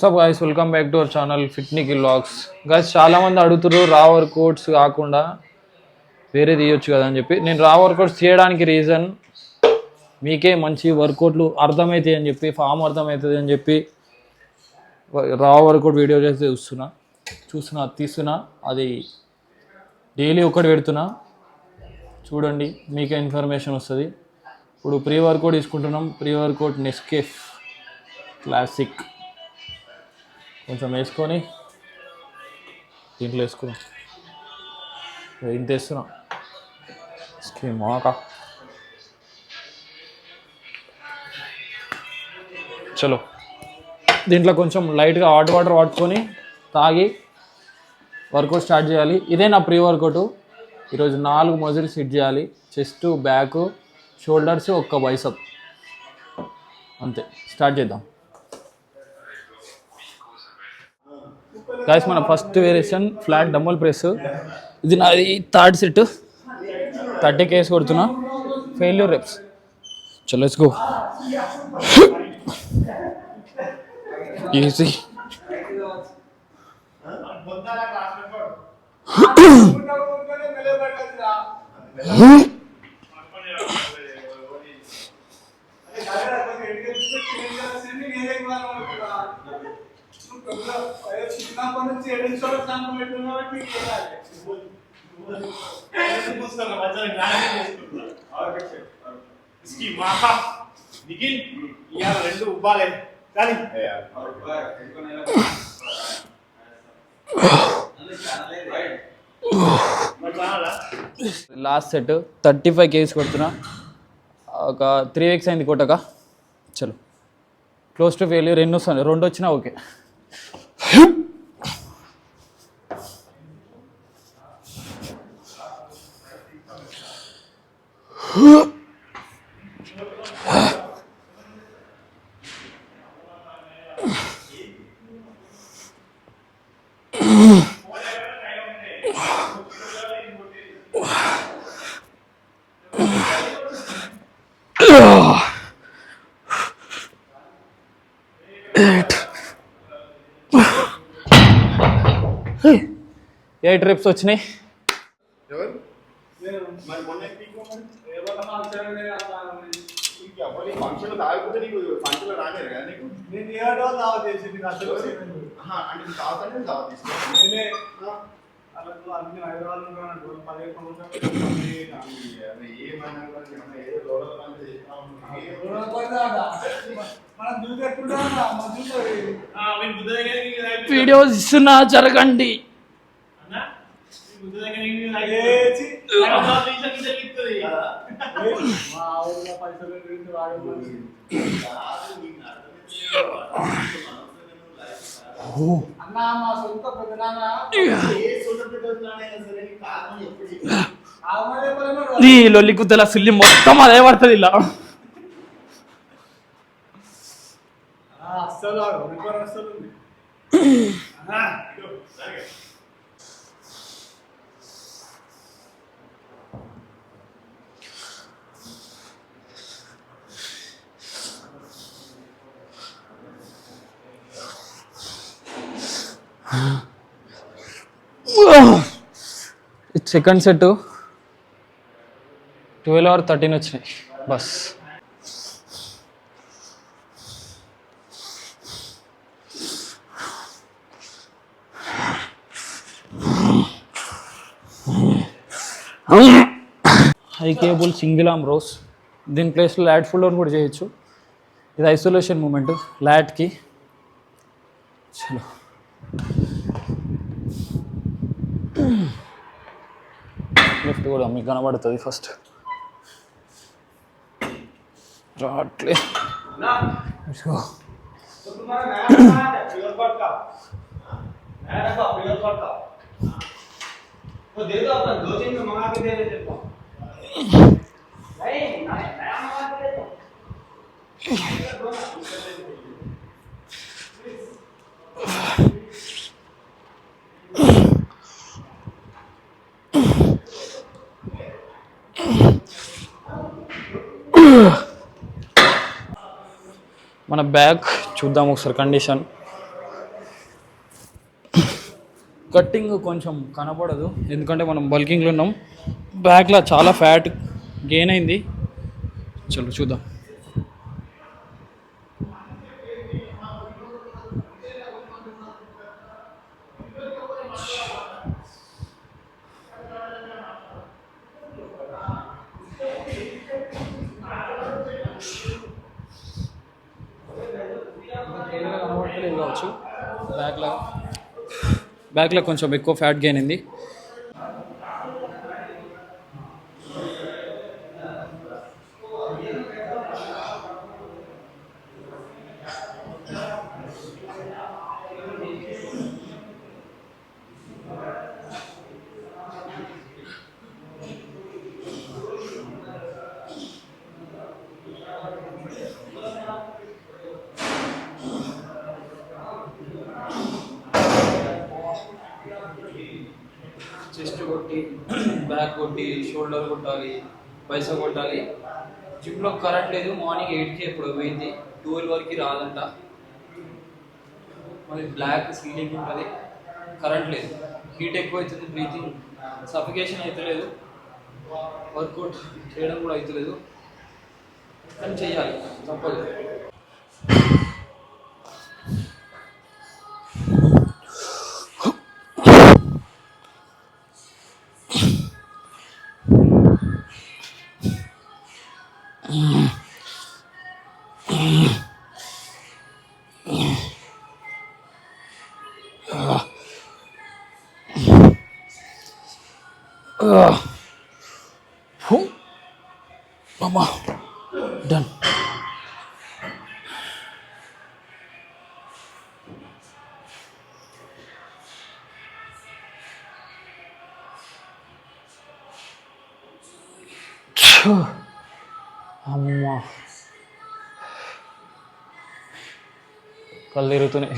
Sub guys welcome back to our channel ఫిట్నికి vlogs. Guys చాలామంది అడుగుతున్నారు రా వర్కౌట్స్ కాకుండా వేరే తీయొచ్చు కదా అని చెప్పి. నేను రా వర్కౌట్స్ తీయడానికి రీజన్ మీకే మంచి వర్కౌట్లు అర్థమవుతాయి అని చెప్పి, ఫామ్ అర్థమవుతుంది అని చెప్పి రా వర్కౌట్ వీడియో చేస్తే తీస్తున్నా. అది డైలీ ఒకటి పెడుతున్నా, చూడండి మీకే ఇన్ఫర్మేషన్ వస్తుంది. ఇప్పుడు ప్రీ వర్కౌట్ తీసుకుంటున్నాం. ప్రీ వర్కౌట్ నెస్కేఫ్ క్లాసిక్ కొంచెం వేసుకొని దీంట్లో వేసుకున్నాం. ఇంత వేస్తున్నాం స్కీమ్ మాక. చలో దీంట్లో కొంచెం లైట్గా హాట్ వాటర్ పట్టుకొని తాగి వర్కౌట్ స్టార్ట్ చేయాలి. ఇదే నా ప్రీ వర్కౌట్. ఈరోజు 4 మజిల్స్ హిట్ చేయాలి. చెస్ట్, బ్యాక్, షోల్డర్స్, ఒక్క బైసప్, అంతే. స్టార్ట్ చేద్దాం గాయస్. మన first variation flat dumbbell press. ఇది నాది థర్డ్ సెట్, 30 kgs కొడుతున్నా. Failure reps. చలో let's go. Easy. Last set 35 kgs కొడుతున్నా. ఒక 3 weeks అయింది కొట్టక. చలో క్లోజ్ టు ఫెయిల్యూర్. 2 వచ్చినా ఓకే. ఎయిట్ రెప్స్ వచ్చినాయి. వీడియోస్ ఇస్తున్నా, జరగండి. ఈ లొల్లి కుద్దల ఫిల్లి మొత్తం అదే పడుతుంది ఇలా. సెకండ్ సెట్ 12 or 13 వచ్చినాయి bus. High cable single arm rows. దీని ప్లేస్లో ల్యాట్ ఫుల్ డౌన్ కూడా చేయొచ్చు. ఇది ఐసోలేషన్ మూమెంట్ ల్యాట్కి. చలో లిఫ్ట్ కూడా మీకు కనబడుతుంది. ఫస్ట్ రాట్లే. మన బ్యాక్ చూద్దాం ఒకసారి కండిషన్. కట్టింగ్ కొంచెం కనపడదు ఎందుకంటే మనం బల్కింగ్లో ఉన్నాం. బ్యాక్లో చాలా ఫ్యాట్ గెయిన్ అయింది. చలో చూద్దాం. కనబడలేదు కావచ్చు. బ్యాక్లో కొంచెం ఎక్కువ ఫ్యాట్ గెయిన్ అయింది. చెస్ట్ కొట్టి, బ్యాక్ కొట్టి, షోల్డర్ కొట్టాలి, పైసా కొట్టాలి. జిమ్లో కరెంట్ లేదు. మార్నింగ్ 8కి ఎప్పుడు పోయింది, 12 వరకు రాదంట. మరి బ్లాక్ సీలింగ్ ఉంటుంది, కరెంట్ లేదు, హీట్ ఎక్కువ అవుతుంది, బ్రీతింగ్ సఫికేషన్ అవుతలేదు, వర్కౌట్ చేయడం కూడా అవుతలేదు. కానీ చెయ్యాలి, తప్పదు. అమ్మా డన్. అమ్మా కళ్ళు తిరుగుతున్నాయి.